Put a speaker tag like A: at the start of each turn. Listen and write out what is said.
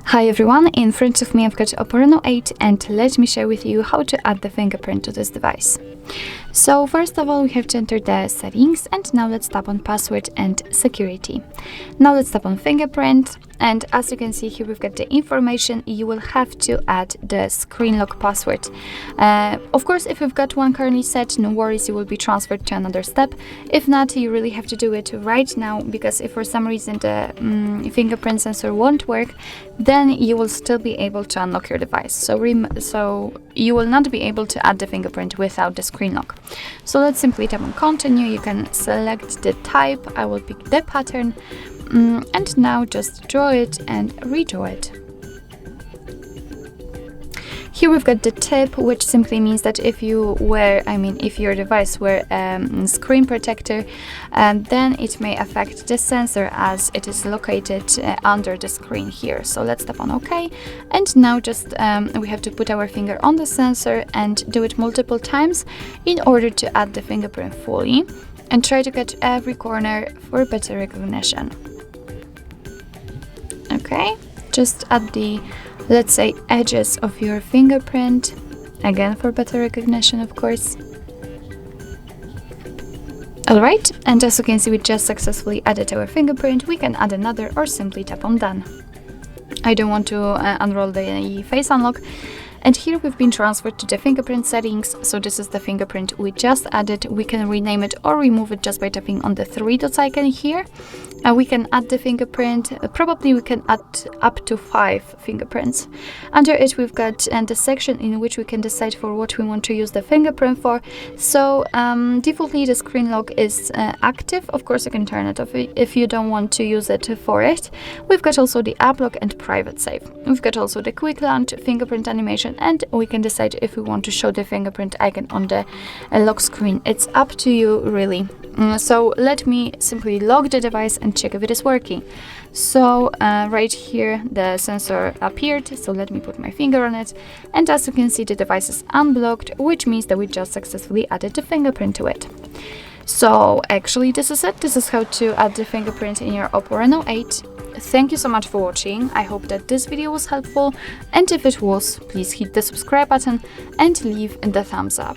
A: Hi everyone, in front of me I've got OPPO Reno 8 and let me share with you how to add the fingerprint to this device. So first of all we have to enter the settings, and now let's tap on password and security. Now let's tap on fingerprint, and as you can see here we've got the information. You will have to add the screen lock password. Of course, if you've got one currently set, no worries, you will be transferred to another step. If not, you really have to do it right now, because if for some reason the fingerprint sensor won't work, then you will still be able to unlock your device. So you will not be able to add the fingerprint without the screen lock. So let's simply tap on continue. You can select the type. I will pick the pattern, and now just draw it and redraw it. Here we've got the tip, which simply means that if your device were a screen protector, then it may affect the sensor as it is located under the screen here. So let's tap on OK, and now just we have to put our finger on the sensor and do it multiple times in order to add the fingerprint fully, and try to catch every corner for better recognition. Okay, just at the, let's say, edges of your fingerprint, again for better recognition, of course. Alright, and as you can see, we just successfully added our fingerprint. We can add another or simply tap on done. I don't want to unroll the face unlock. And here we've been transferred to the fingerprint settings. So this is the fingerprint we just added. We can rename it or remove it just by tapping on the three dots icon here. We can add the fingerprint. Probably we can add up to 5 fingerprints. Under it we've got the section in which we can decide for what we want to use the fingerprint for. So defaultly the screen lock is active. Of course you can turn it off if you don't want to use it for it. We've got also the app lock and private save. We've got also the quick launch, fingerprint animation, and we can decide if we want to show the fingerprint icon on the lock screen. It's up to you really. So let me simply lock the device and check if it is working. So right here the sensor appeared, so let me put my finger on it, and as you can see the device is unblocked, which means that we just successfully added the fingerprint to it. So actually this is it. This is how to add the fingerprint in your OPPO Reno 8. Thank you so much for watching. I hope that this video was helpful, and if it was, please hit the subscribe button and leave the thumbs up.